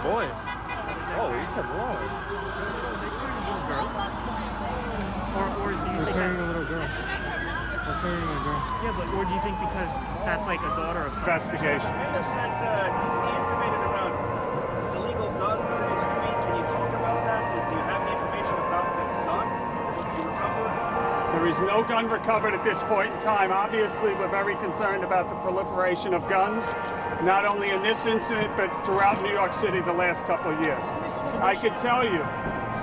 boy. Oh, you said boy. Or do you think carrying a little girl. They're carrying a girl. Yeah, but or do you think because that's like a daughter of someone? Investigation. The mayor said he intimated about illegal guns in his tweet. Can you talk about that? Do you have any information about the gun? Did you recover a gun? There is no gun recovered at this point in time. Obviously, we're very concerned about the proliferation of guns, not only in this incident, but throughout New York City the last couple of years. I could tell you,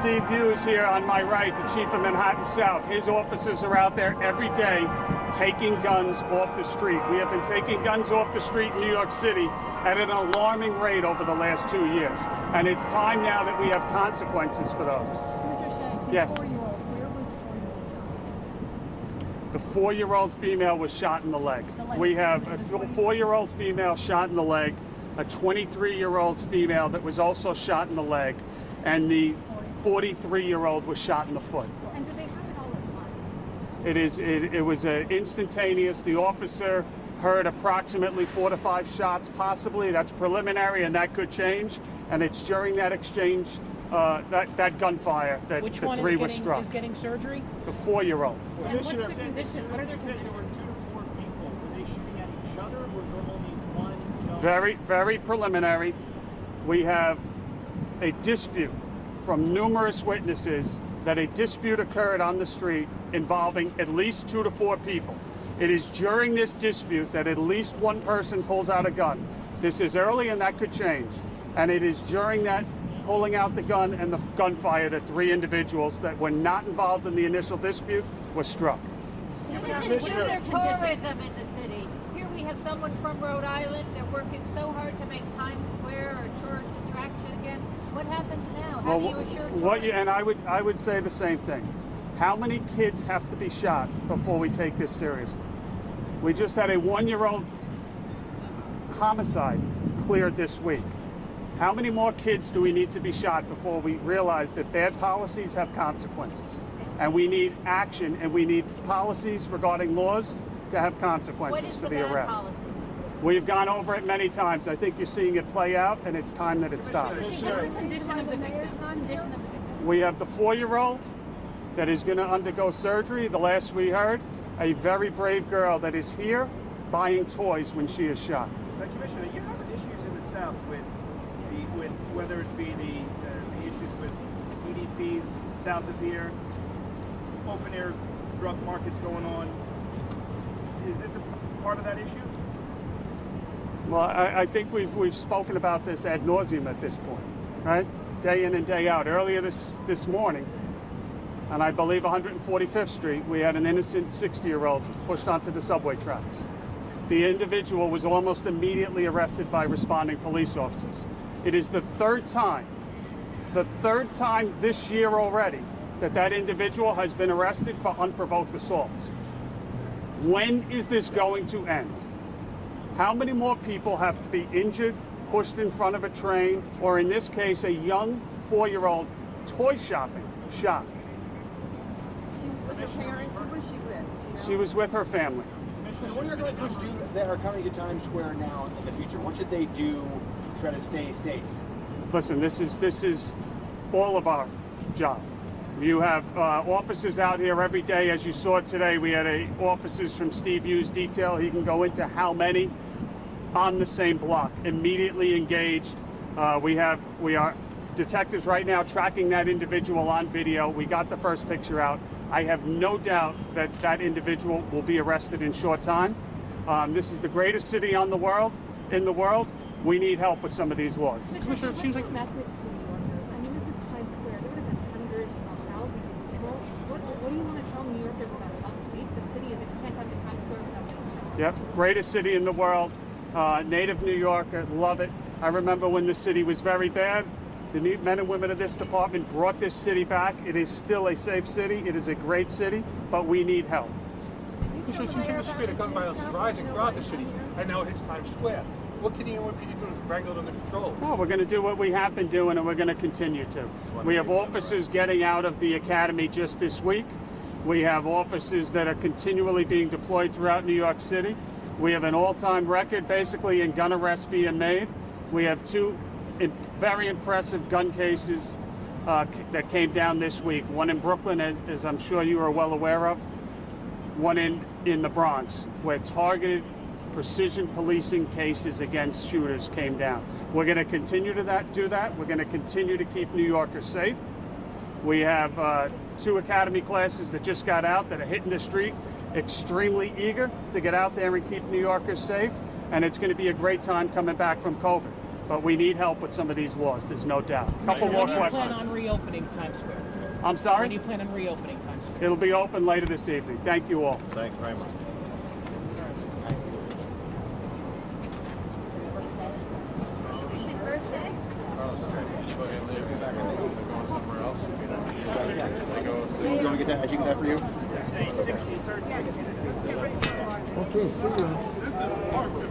Steve Hughes here on my right, the chief of Manhattan South, his officers are out there every day taking guns off the street. We have been taking guns off the street in New York City at an alarming rate over the last 2 years. And it's time now that we have consequences for those. Mr. Shea, Yes. 4-year-old, where was the 4-year-old shot? The 4-year-old female was shot in the leg. We have a 4-year-old female shot in the leg, a 23-year-old female that was also shot in the leg, and the 43-year-old was shot in the foot. And did they have it all at once? It was instantaneous. The officer heard approximately 4 to 5 shots, possibly. That's preliminary, and that could change. And it's during that exchange, that gunfire, that Which the one 3 is was struck. getting surgery? The 4-year-old. And what's the condition? What are their There conditions? were 2 to 4 people. Were they shooting at each other, or was there only one? Very, very preliminary. We have a dispute from numerous witnesses that a dispute occurred on the street involving at least 2 to 4 people. It is during this dispute that at least one person pulls out a gun. This is early and that could change. And it is during that pulling out the gun and the gunfire that 3 individuals that were not involved in the initial dispute were struck. What is their tourism in the city? Here we have someone from Rhode Island. They're working so hard to make Times Square a tourist attraction again. What happens now? How do you assure tourists? And I would say the same thing. How many kids have to be shot before we take this seriously? We just had a 1-year-old homicide cleared this week. How many more kids do we need to be shot before we realize that bad policies have consequences? And we need action, and we need policies regarding laws to have consequences for the arrests. Policy? We've gone over it many times. I think you're seeing it play out, and it's time that it stops. What's the condition of the victim? We have the 4-year-old that is going to undergo surgery. The last we heard, a very brave girl that is here buying toys when she is shot. Commissioner, you have issues in the South with whether it be the issues with EDPs south of here, open air drug markets going on. Is this a part of that issue? Well, I think we've spoken about this ad nauseum at this point, right? Day in and day out. Earlier this morning, on I believe 145th Street, we had an innocent 60-year-old pushed onto the subway tracks. The individual was almost immediately arrested by responding police officers. It is the third time this year already that individual has been arrested for unprovoked assaults. When is this going to end? How many more people have to be injured, pushed in front of a train, or in this case, a young 4-year-old toy shopping shot? She was with her parents. Who was she with? Do you know? She was with her family. So what are your going to do that are coming to Times Square now in the future? What should they do to try to stay safe? Listen, this is all of our job. You have officers out here every day. As you saw today, we had officers from Steve Hughes detail. He can go into how many on the same block, immediately engaged. We are detectives right now tracking that individual on video. We got the first picture out. I have no doubt that that individual will be arrested in short time. This is the greatest city in the world. We need help with some of these laws. Commissioner, it seems like message to New Yorkers. I mean, this is Times Square. There would have been hundreds of thousands of people. What do you want to tell New Yorkers about how safe the city is if you can't come to Times Square without getting shot? Yep, greatest city in the world. Native New Yorker, love it. I remember when the city was very bad. The men and women of this department brought this city back. It is still a safe city. It is a great city, but we need help. It seems like the speed of gun violence is rising throughout the city, and now it hits Times Square. What can the NYPD do to bring it under control? Well, we're going to do what we have been doing, and we're going to continue to. We have officers getting out of the academy just this week. We have officers that are continually being deployed throughout New York City. We have an all-time record, basically, in gun arrests being made. We have 2 very impressive gun cases that came down this week. One in Brooklyn, as I'm sure you are well aware of. One in the Bronx, where targeted precision policing cases against shooters came down. We're going to continue to do that. We're going to continue to keep New Yorkers safe. We have 2 academy classes that just got out that are hitting the street, extremely eager to get out there and keep New Yorkers safe. And it's going to be a great time coming back from COVID. But we need help with some of these laws, there's no doubt. Couple more questions. When do you plan on reopening Times Square? I'm sorry? When do you plan on reopening Times Square? It'll be open later this evening. Thank you all. Thanks very much. Is his birthday? You want me to get that? I should get that for you? Hey, 16, 13. Okay, see you.